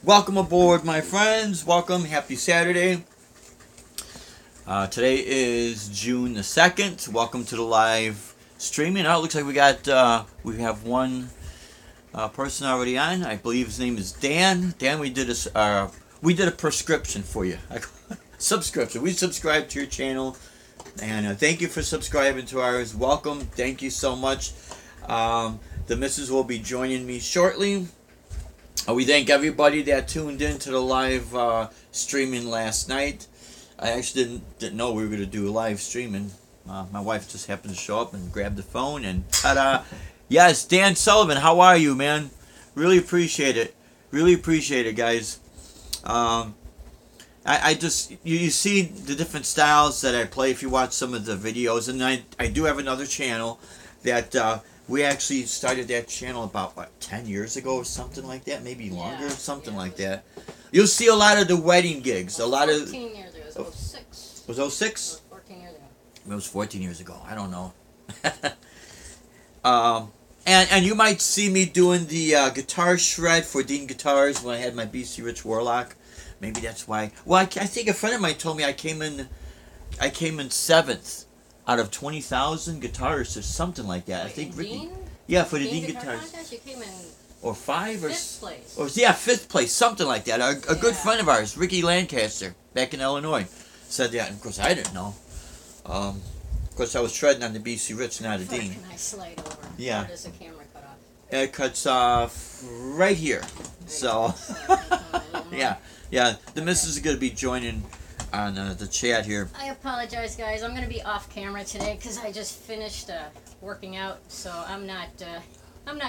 Welcome aboard, my friends. Welcome. Happy Saturday. Today is June the 2nd. Welcome to the live streaming. Oh, it looks like we have one person already on. I believe his name is Dan. Dan, we did a prescription for you. Subscription. We subscribed to your channel, and thank you for subscribing to ours. Welcome. Thank you so much. The missus will be joining me shortly. We thank everybody that tuned in to the live streaming last night. I actually didn't know we were going to do a live streaming. My wife just happened to show up and grab the phone, and ta-da! Yes, Dan Sullivan, how are you, man? Really appreciate it. Really appreciate it, guys. I just, you see the different styles that I play if you watch some of the videos, and I do have another channel that we actually started that channel about, 10 years ago or something like that? Maybe longer, something like that. You'll see a lot of the wedding gigs. A lot of 14 years ago. It was 06. Was 06? It was 14 years ago. It was 14 years ago. I don't know. And you might see me doing the guitar shred for Dean Guitars when I had my BC Rich Warlock. Maybe that's why. Well, I think a friend of mine told me I came in 7th out of 20,000 guitarists or something like that. Wait, I think Ricky. Dean? Yeah, for the Dean Dean Guitar Guitars. Contest, you came in Or 5 or 5th place. Or yeah, 5th place, something like that. A good Yeah. friend of ours, Ricky Lancaster, back in Illinois, said that. And of course, I didn't know. Of course, I was treading on the BC Rich, not a Dean. Can I slide over? Yeah. Or does the camera cut off? It cuts off right here. So, yeah. The missus is going to be joining on the chat here. I apologize, guys. I'm going to be off camera today because I just finished working out, so I'm not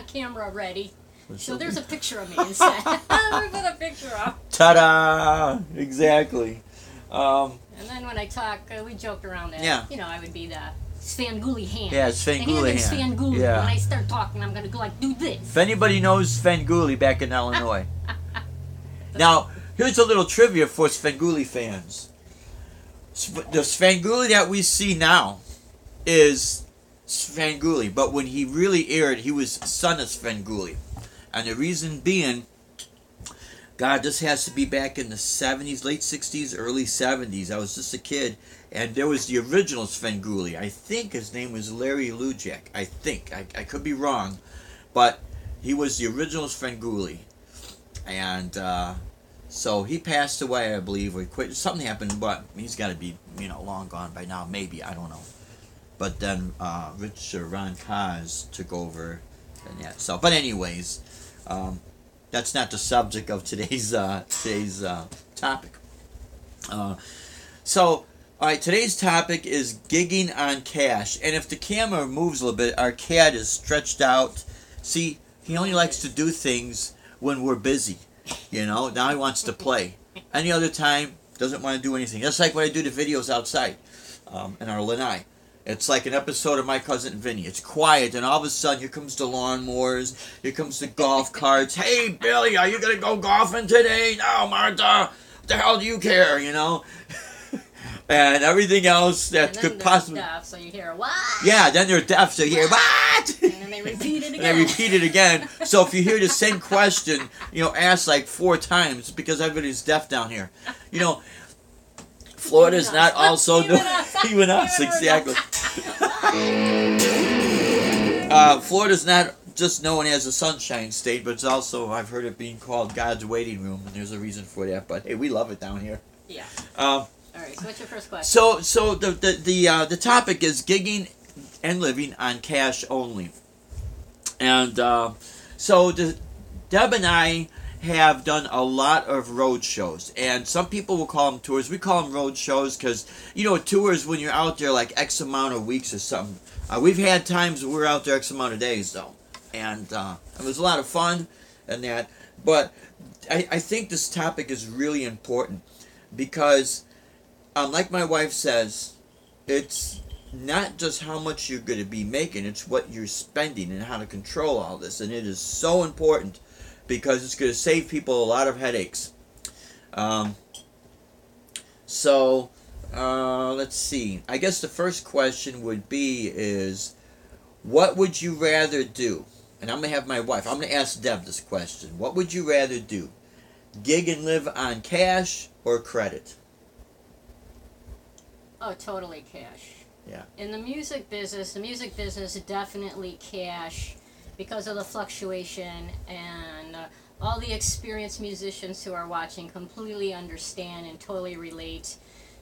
camera ready. So there's a picture of me instead. I'm going to put a picture up. Ta-da! Exactly. And then when I talk, we joked around that, I would be the Svengoolie hand. Yeah, Svengoolie hand. Svengoolie. Yeah. When I start talking, I'm going to go do this. If anybody knows Svengoolie back in Illinois. Now, here's a little trivia for Svengoolie fans. The Svengoolie that we see now is Svengoolie, but when he really aired, he was son of Svengoolie. And the reason being, God, this has to be back in the 70s, late 60s, early 70s. I was just a kid, and there was the original Svengoolie. I think his name was Larry Lujak. I think. I could be wrong, but he was the original Svengoolie. And so he passed away, I believe, or he quit. Something happened, but he's got to be, long gone by now. Maybe, I don't know. But then Ron Kaz took over, and that. So, but anyways, that's not the subject of today's topic. So, all right, today's topic is gigging on cash. And if the camera moves a little bit, our cat is stretched out. See, he only likes to do things when we're busy. Now he wants to play. Any other time, doesn't want to do anything. That's like when I do the videos outside in our lanai. It's like an episode of My Cousin Vinny. It's quiet, and all of a sudden, here comes the lawnmowers, here comes the golf carts. Hey, Billy, are you going to go golfing today? No, Martha. What the hell do you care, And everything else that could possibly... Deaf, so you hear, what? Yeah, then they're deaf, so you hear, what? And then they repeat it again. And they repeat it again. So if you hear the same question, asked like 4 times, because everybody's deaf down here. Florida's not also... Even us, exactly. Florida's not just known as a sunshine state, but it's also, I've heard it being called God's waiting room, and there's a reason for that. But hey, we love it down here. Yeah. All right. So what's your first question? So the topic is gigging and living on cash only, and so Deb and I have done a lot of road shows, and some people will call them tours. We call them road shows because tours when you're out there like X amount of weeks or something. We've had times where we're out there X amount of days though, and it was a lot of fun and that. But I think this topic is really important because, like my wife says, it's not just how much you're going to be making, it's what you're spending and how to control all this, and it is so important. Because it's going to save people a lot of headaches. Let's see. I guess the first question would be what would you rather do? And I'm going to have my wife. I'm going to ask Deb this question. What would you rather do? gig and live on cash or credit? Oh, totally cash. Yeah. In the music business definitely cash because of the fluctuation, and all the experienced musicians who are watching completely understand and totally relate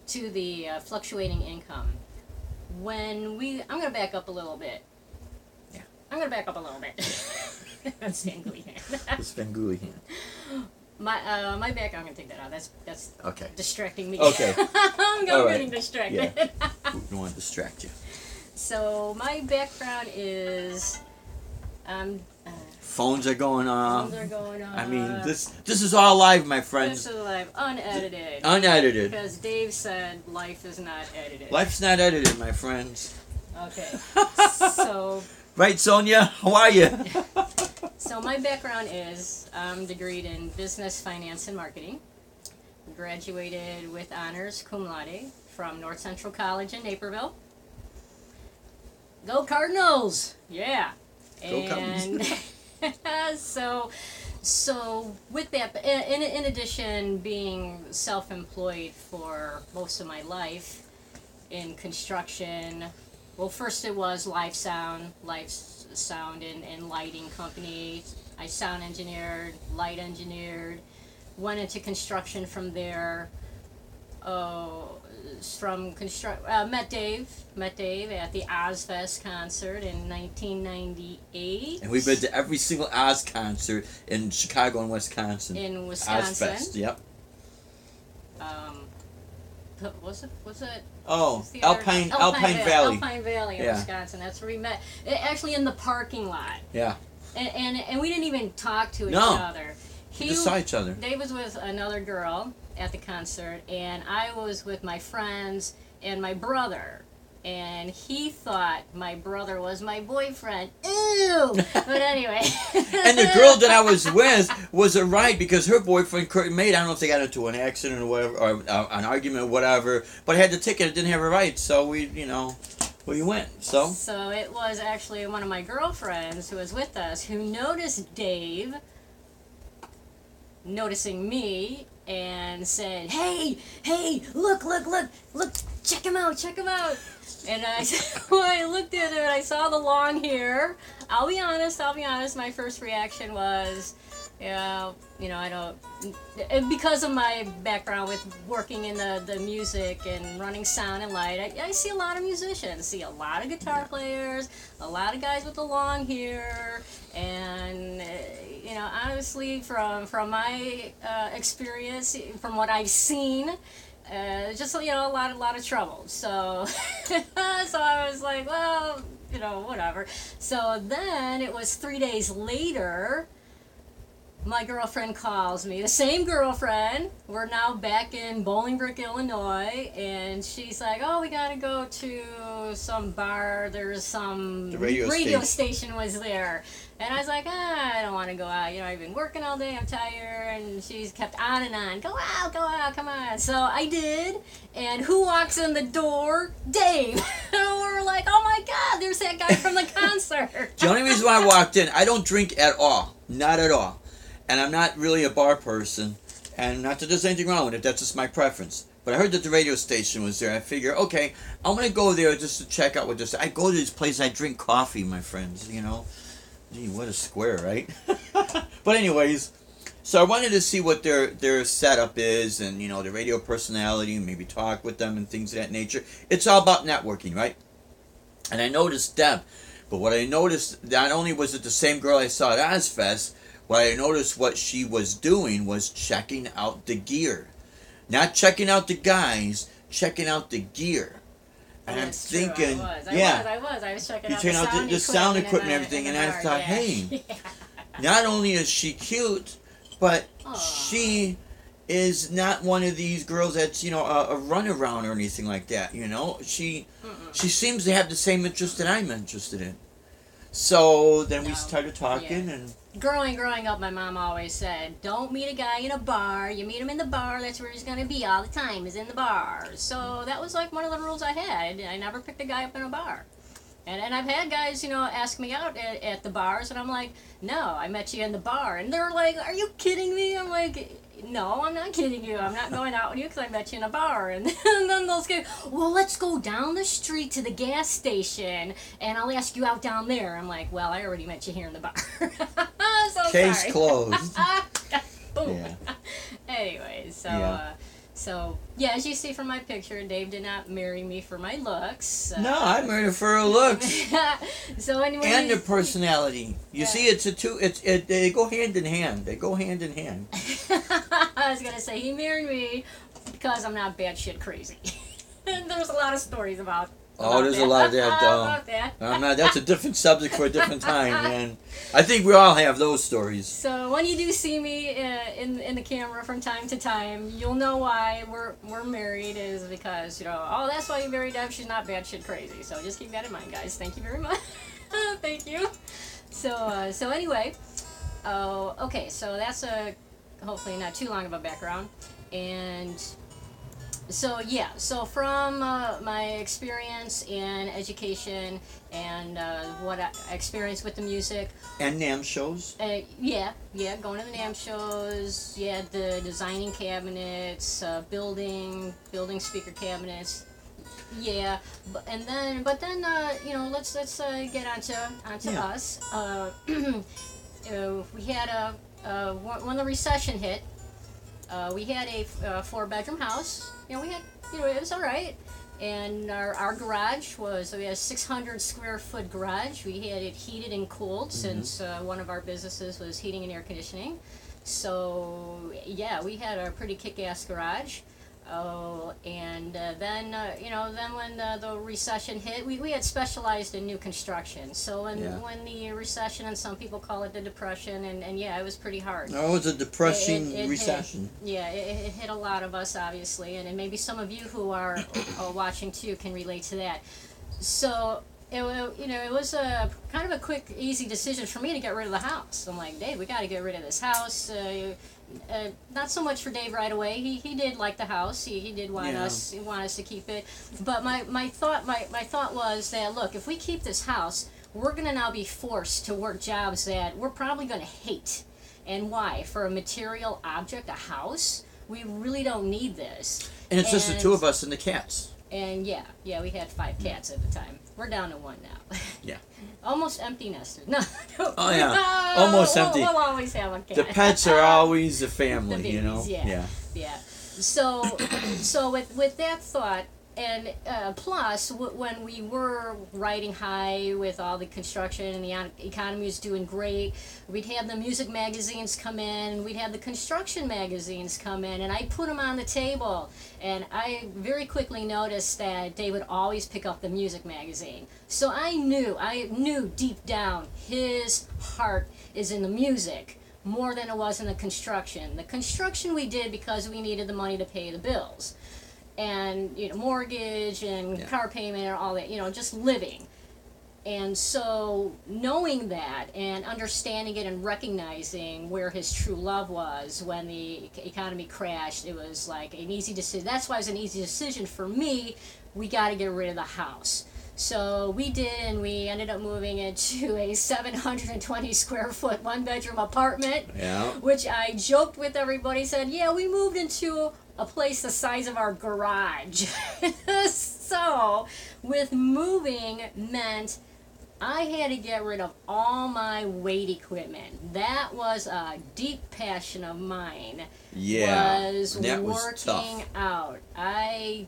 to the fluctuating income. I'm going to back up a little bit. Yeah. I'm going to back up a little bit. That's Svengoolie hand. The Svengoolie hand. My back. I'm gonna take that out. That's Okay. distracting me. Okay. I'm All right. getting distracted. Yeah. We don't want to distract you. So my background is, Phones are going off. phones are going on. I mean, this is all live, my This friends. is live, unedited. Unedited. Because Dave said life is not edited. Life's not edited, my friends. Okay. So Right, Sonia? How are you? So my background is I'm degreed in business, finance, and marketing. Graduated with honors cum laude from North Central College in Naperville. Go Cardinals! Yeah. Go Cardinals. And so with that, in addition, being self-employed for most of my life in construction. Well, first it was Live Sound and lighting company. I sound engineered, light engineered, went into construction from there. Met Dave at the Ozfest concert in 1998. And we've been to every single Oz concert in Chicago and Wisconsin. In Wisconsin. Ozfest, yep. Was it? Oh, the Alpine other- Valley. Alpine Valley in Yeah. Wisconsin. That's where we met. Actually, in the parking lot. Yeah. And we didn't even talk to each No. other. We just saw each other. Dave was with another girl at the concert, and I was with my friends and my brother. And he thought my brother was my boyfriend. Ew! But anyway. And the girl that I was with was a ride because her boyfriend, Kurt Maid, I don't know if they got into an accident or whatever, or an argument or whatever, but had the ticket, it didn't have a ride, so we went, so. So it was actually one of my girlfriends who was with us who noticed Dave noticing me and said, hey, look, check him out. And I looked at her and I saw the long hair. I'll be honest, my first reaction was, I don't, because of my background with working in the music and running sound and light, I see a lot of musicians, see a lot of guitar players, a lot of guys with the long hair, and, honestly, from my experience, from what I've seen, just a lot of trouble. So, so I was like, well, whatever. So then it was 3 days later. My girlfriend calls me, the same girlfriend. We're now back in Bolingbrook, Illinois, and she's like, "Oh, we gotta go to some bar. There's some The radio station was there." And I was like, I don't want to go out. I've been working all day. I'm tired. And she's kept on and on. Go out, come on. So I did. And who walks in the door? Dave. And we're like, oh my God, there's that guy from the concert. The only reason why I walked in, I don't drink at all. Not at all. And I'm not really a bar person. And not that there's anything wrong with it. That's just my preference. But I heard that the radio station was there. I figure, okay, I'm going to go there just to check out what this. I go to this place, I drink coffee, my friends, Gee, what a square, right? But anyways, so I wanted to see what their setup is and, the radio personality, and maybe talk with them and things of that nature. It's all about networking, right? And I noticed Deb. But what I noticed, not only was it the same girl I saw at Ozfest, what I noticed what she was doing was checking out the gear. Not checking out the guys, checking out the gear. And I'm thinking, I was checking you out check out the sound equipment and everything, and I thought, hey, not only is she cute, but she is not one of these girls that's a runaround or anything like that. She seems to have the same interest that I'm interested in. So then we started talking and. Growing up, my mom always said, don't meet a guy in a bar. You meet him in the bar, that's where he's going to be all the time, is in the bar. So that was like one of the rules I had. I never picked a guy up in a bar. And I've had guys, ask me out at the bars, and I'm like, no, I met you in the bar. And they're like, are you kidding me? I'm like, no, I'm not kidding you. I'm not going out with you because I met you in a bar. And then those guys, well, let's go down the street to the gas station and I'll ask you out down there. I'm like, well, I already met you here in the bar. So Case sorry. closed. Boom. Yeah. Anyway, so Yeah. so yeah, as you see from my picture, Dave did not marry me for my looks. No, I married her for her looks So anyway, and her personality. You see, they go hand in hand. They go hand in hand. I was gonna say he married me because I'm not batshit crazy. There's a lot of stories about. There's a lot of that, about that. That's a different subject for a different time, man. I think we all have those stories. So when you do see me in the camera from time to time, you'll know why we're married is because that's why you married Deb. She's not batshit crazy. So just keep that in mind, guys. Thank you very much. Thank you. So anyway, okay. So that's hopefully not too long of a background, and. So from my experience in education and what I experienced with the music. And NAMM shows. Yeah, going to the NAMM shows, the designing cabinets, building speaker cabinets. Yeah, but then let's get onto us. We had when the recession hit. We had a 4-bedroom house. We had, it was all right. And our garage we had a 600 square foot garage. We had it heated and cooled since one of our businesses was heating and air conditioning. So we had a pretty kick-ass garage. And then when the recession hit, we had specialized in new construction. So when the recession, and some people call it the depression, and it was pretty hard. Oh, it was a depressing recession. It hit a lot of us, obviously, and maybe some of you who are watching too can relate to that. So it was a kind of a quick, easy decision for me to get rid of the house. I'm like, Dave, we got to get rid of this house. Not so much for Dave right away. He did like the house. He did want us to keep it. But my thought was that, look, if we keep this house, we're gonna now be forced to work jobs that we're probably gonna hate. And why? For a material object, a house, we really don't need this. And it's just the two of us and the cats. And we had 5 cats at the time. We're down to 1 now. Yeah. Almost empty nesters. No. Oh yeah. Almost empty. We'll always have a cat. The pets are always the family, the babies, Yeah. So with that thought, and plus when we were riding high with all the construction and the economy was doing great, we'd have the music magazines come in, we'd have the construction magazines come in, and I put them on the table, and I very quickly noticed that they would always pick up the music magazine. So I knew deep down his heart is in the music more than it was in the construction. The construction we did because we needed the money to pay the bills. And mortgage and car payment and all that, just living. And so knowing that and understanding it and recognizing where his true love was when the economy crashed, it was like an easy decision. That's why it was an easy decision for me. We got to get rid of the house. So we did, and we ended up moving into a 720 square foot 1-bedroom apartment. Yeah. Which I joked with everybody, said, we moved into a place the size of our garage. So, with moving meant I had to get rid of all my weight equipment. That was a deep passion of mine. Yeah, was that was working tough. out. I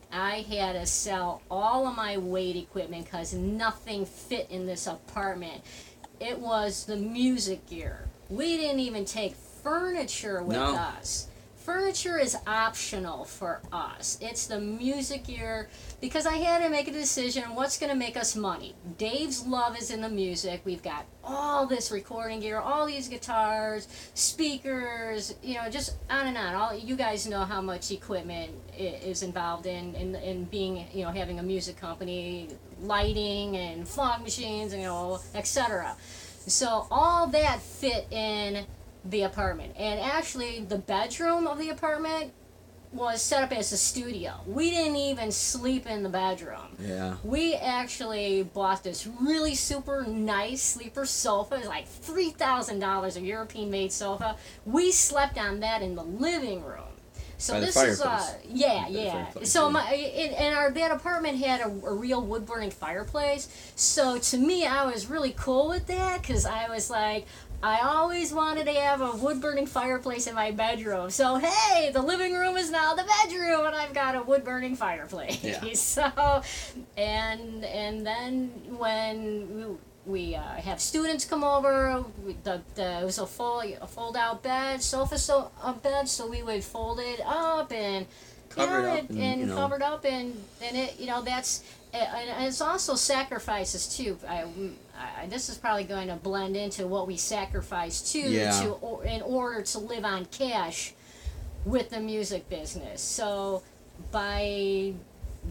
had to sell all of my weight equipment because nothing fit in this apartment. It was the music gear. We didn't even take furniture with us. Furniture is optional for us. It's the music gear, because I had to make a decision what's going to make us money. Dave's love is in the music. We've got all this recording gear, all these guitars, speakers, just on and on. You guys know how much equipment is involved in being, having a music company, lighting and fog machines, and, etc. So all that fit in the apartment. And actually the bedroom of the apartment was set up as a studio. We didn't even sleep in the bedroom. Yeah. We actually bought this really super nice sleeper sofa. It was like $3,000, a European-made sofa. We slept on that in the living room. So By the this is fireplace. yeah. fireplace, So yeah. that apartment had a real wood burning fireplace. So to me, I was really cool with that because I was like, I always wanted to have a wood burning fireplace in my bedroom. So hey, the living room is now the bedroom, and I've got a wood burning fireplace. Yeah. So, and then when we have students come over. It was a fold out bed, a bed, so we would fold it up and Cover it up and, covered up and it that's and it's also sacrifices too. This is probably going to blend into what we sacrifice too in order to live on cash with the music business. So by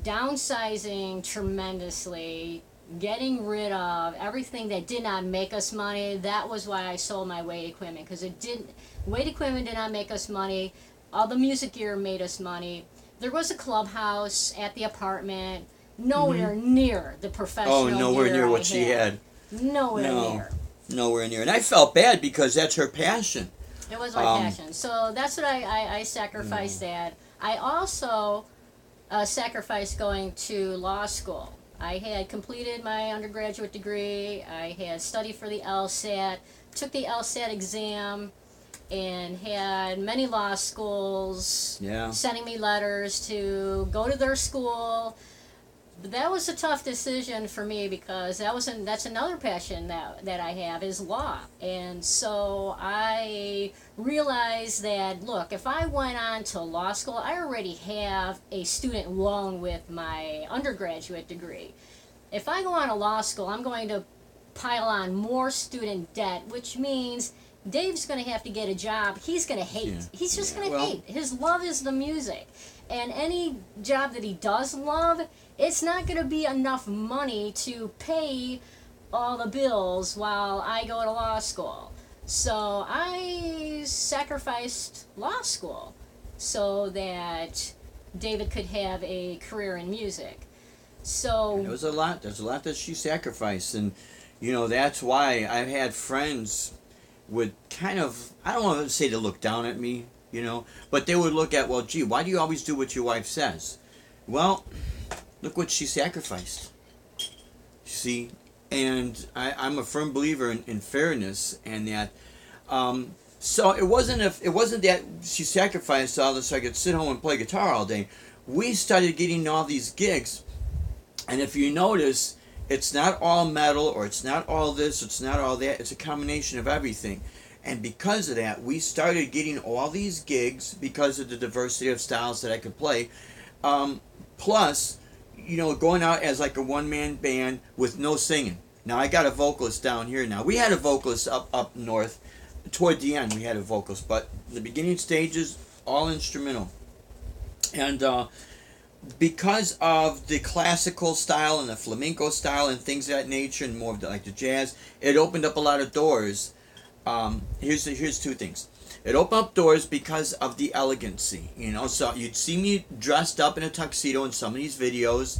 downsizing tremendously, getting rid of everything that did not make us money, that was why I sold my weight equipment, because weight equipment did not make us money. All the music gear made us money. There was a clubhouse at the apartment, nowhere near the professional nowhere gear near what I she had. Nowhere near. Nowhere near. And I felt bad because that's her passion. It was my passion. So that's what I sacrificed that. I also sacrificed going to law school. I had completed my undergraduate degree. I had studied for the LSAT, took the LSAT exam, and had many law schools sending me letters to go to their school. But that was a tough decision for me because that's another passion that I have is law. And so I realized that, look, if I went on to law school, I already have a student loan with my undergraduate degree. If I go on to law school, I'm going to pile on more student debt, which means Dave's going to have to get a job. He's going to hate. Yeah. He's just going to hate. His love is the music. And any job that he does love, it's not going to be enough money to pay all the bills while I go to law school. So I sacrificed law school so that David could have a career in music. So and there's a lot that she sacrificed, and that's why I've had friends would kind of, I don't want to say to look down at me, but they would look at, well, gee, why do you always do what your wife says? Well, look what she sacrificed. See, and I'm a firm believer in fairness, and that. So it wasn't that she sacrificed all this so I could sit home and play guitar all day. We started getting all these gigs, and if you notice, it's not all metal or it's not all this, it's not all that. It's a combination of everything. And because of that, we started getting all these gigs because of the diversity of styles that I could play. Plus, going out as like a one-man band with no singing. Now, I got a vocalist down here now. We had a vocalist up north. Toward the end, we had a vocalist. But the beginning stages, all instrumental. And because of the classical style and the flamenco style and things of that nature and more of the jazz, it opened up a lot of doors. Here's two things. It opened up doors because of the elegancy, So you'd see me dressed up in a tuxedo in some of these videos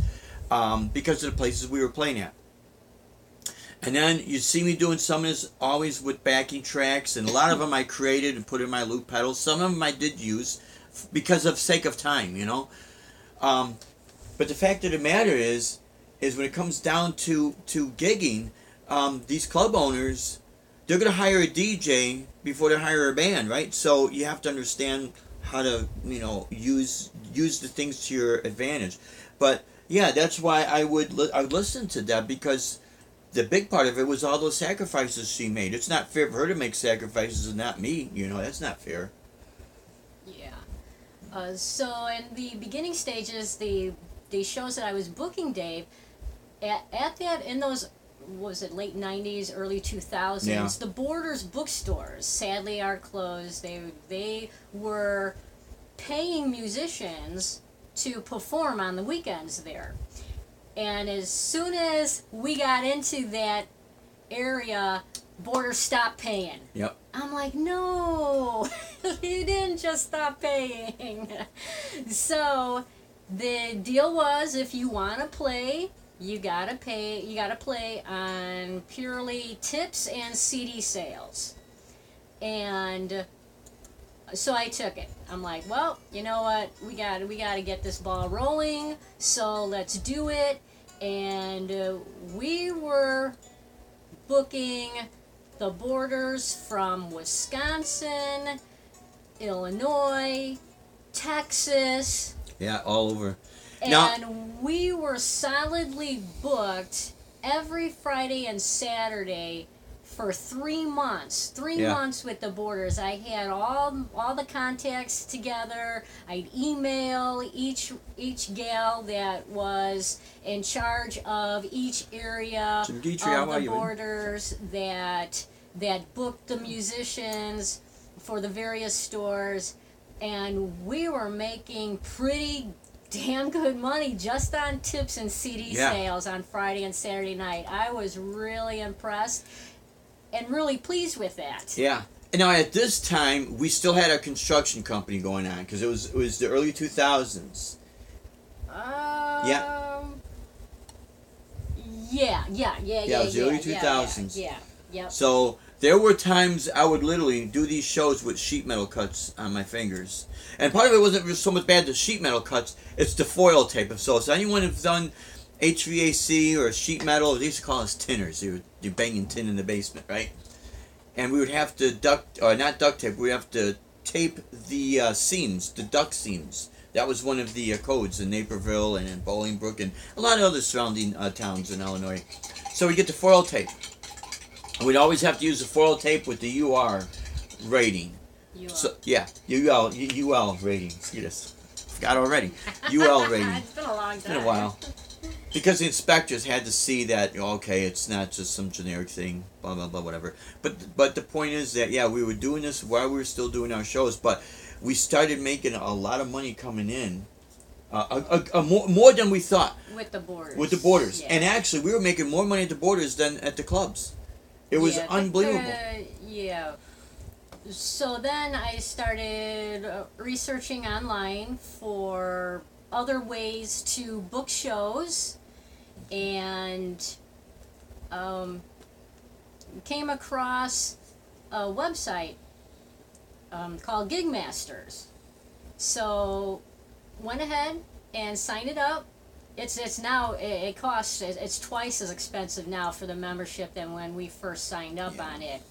because of the places we were playing at. And then you'd see me doing some of this always with backing tracks, and a lot of them I created and put in my loop pedals. Some of them I did use because of sake of time, But the fact of the matter is when it comes down to gigging, these club owners, they're going to hire a DJ before they hire a band, right? So you have to understand how to, use the things to your advantage. But yeah, that's why I would listen to that, because the big part of it was all those sacrifices she made. It's not fair for her to make sacrifices and not me. That's not fair. Yeah. So in the beginning stages, the shows that I was booking Dave in those, was it late 90s, early 2000s, the Borders bookstores sadly are closed. They were paying musicians to perform on the weekends there. And as soon as we got into that area, Borders stopped paying. Yep. I'm like, no. You didn't just stop paying. So the deal was, if you want to play, you gotta pay. You gotta play on purely tips and CD sales. And so I took it. I'm like, well, you know what? We got to get this ball rolling. So let's do it. And we were booking the borders from Wisconsin, Illinois, Texas. Yeah, all over. And Now, we were solidly booked every Friday and Saturday for 3 months. Three Yeah. months with the borders. I had all the contacts together. I'd email each gal that was in charge of each area Jim Dietrich, how of are the you? borders that booked the musicians for the various stores, and we were making pretty damn good money just on tips and CD Yeah. sales on Friday and Saturday night. I was really impressed and really pleased with that. yeah. And now at this time, we still had a construction company going on because it was the early 2000s. Yeah. Yeah. Yeah, it was the early 2000s. Yeah. Yep. So there were times I would literally do these shows with sheet metal cuts on my fingers. And part of it wasn't so much bad the sheet metal cuts, it's the foil tape. So anyone who's done HVAC or sheet metal, they used to call us tinners. You're banging tin in the basement, right? And we would have to not duct tape, we would have to tape the seams, the duct seams. That was one of the codes in Naperville and in Bolingbrook and a lot of other surrounding towns in Illinois. So we get the foil tape. And we'd always have to use the foil tape with the UR rating. So, yeah, UL rating. Yes. Forgot already. UL rating. It's been a long time. It's been a while. Because the inspectors had to see that, okay, it's not just some generic thing, blah, blah, blah, whatever. But the point is that, yeah, we were doing this while we were still doing our shows, but we started making a lot of money coming in. More than we thought. With the borders. With the borders. Yeah. And actually, we were making more money at the borders than at the clubs. It was unbelievable. Yeah. So then I started researching online for other ways to book shows, and came across a website called Gigmasters. So went ahead and signed it up. It's now it costs, it's twice as expensive now for the membership than when we first signed up on it.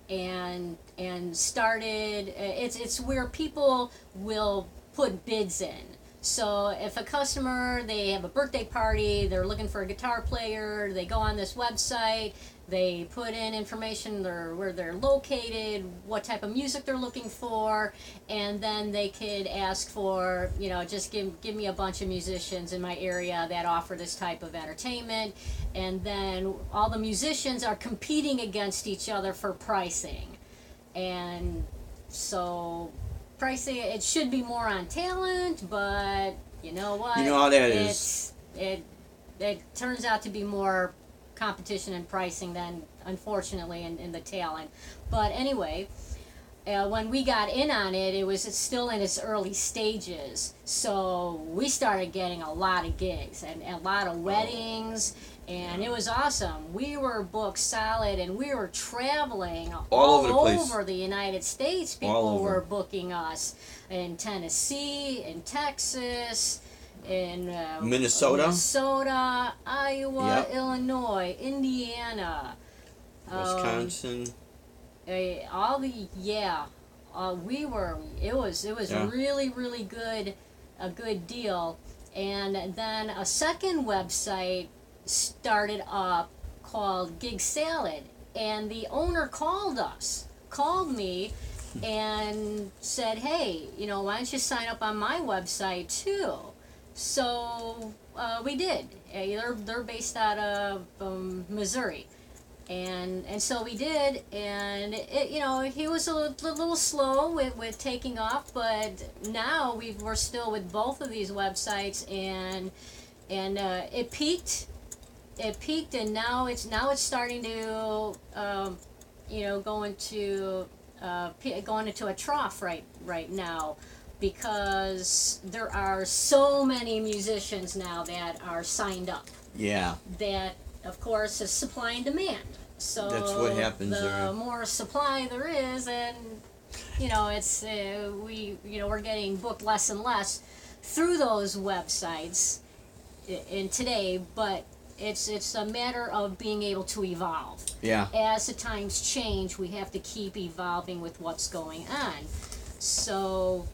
And started, it's where people will put bids in. So if a customer, they have a birthday party, they're looking for a guitar player, they go on this website, they put in information, where they're located, what type of music they're looking for, and then they could ask for, just give me a bunch of musicians in my area that offer this type of entertainment, and then all the musicians are competing against each other for pricing. And so pricing, it should be more on talent, but you know what? You know how that is. It turns out to be more competition and pricing than, unfortunately, in the talent. But anyway, when we got in on it, it's still in its early stages. So we started getting a lot of gigs and a lot of weddings, and it was awesome. We were booked solid, and we were traveling all over the United States. People were booking us in Tennessee, in Texas, in Minnesota, Iowa, Illinois, Indiana, Wisconsin. It was really, really good, a good deal. And then a second website started up called Gig Salad, and the owner called me and said, hey, why don't you sign up on my website too? So we did. They're based out of Missouri, and so we did. And he was a little slow with taking off, but now we're still with both of these websites, and it peaked. It peaked, and now it's starting to go into going into a trough right now, because there are so many musicians now that are signed up. Yeah. That, of course, is supply and demand. So that's what happens the there. more supply there is, and it's we're getting booked less and less through those websites in today, but it's a matter of being able to evolve. Yeah. As the times change, we have to keep evolving with what's going on. So,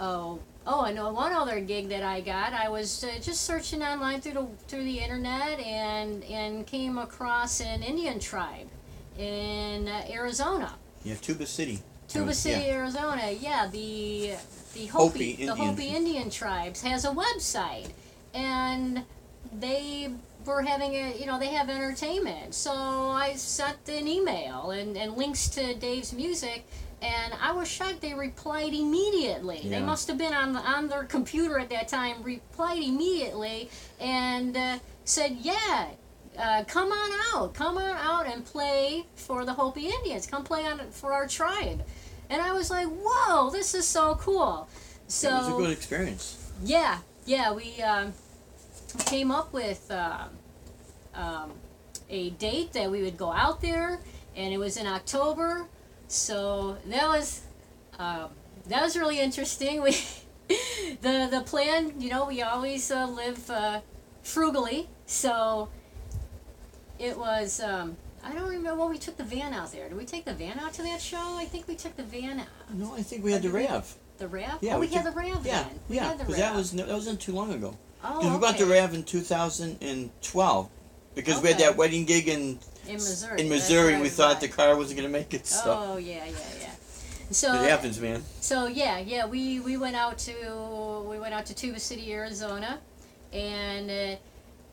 I know one other gig that I got. I was just searching online through the internet and came across an Indian tribe in Arizona. Yeah, Tuba City. Tuba City, Arizona. Yeah, the Hopi Indian tribes has a website, and they were having they have entertainment. So I sent an email and links to Dave's music, and I was shocked. They replied immediately. Yeah. They must have been on their computer at that time. Replied immediately and said, "Yeah, come on out and play for the Hopi Indians. Come play for our tribe." And I was like, "Whoa, this is so cool!" So it was a good experience. Yeah, we came up with a date that we would go out there, and it was in October. So that was really interesting. We the plan, we always live frugally, so it was. I don't remember. Well, we took the van out there. Did we take the van out to that show? I think we took the van out. No, I think we had the RAV. The RAV? Yeah, we had the RAV Yeah, then. yeah, had the because RAV. that wasn't too long ago. Oh, Because we got the okay. RAV in 2012. Because we had Okay. that wedding gig in Missouri. In That's Missouri, right, we thought right. the car wasn't gonna make it. So Oh yeah. So it happens, man. So we went out to Tuba City, Arizona, and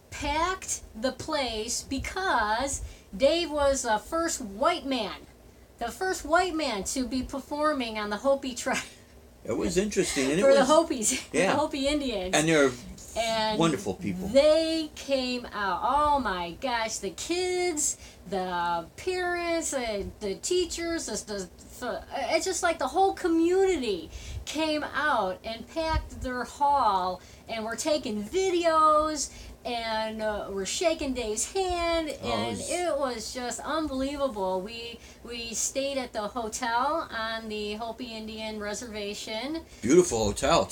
packed the place because Dave was the first white man to be performing on the Hopi tribe It was interesting, and it for was the Hopis, yeah. the Hopi Indians. And they're And wonderful people. They came out. Oh my gosh, the kids, the parents, the teachers, it's just like the whole community came out and packed their hall, and we're taking videos, and we're shaking Dave's hand, and it was just unbelievable. We stayed at the hotel on the Hopi Indian reservation. Beautiful hotel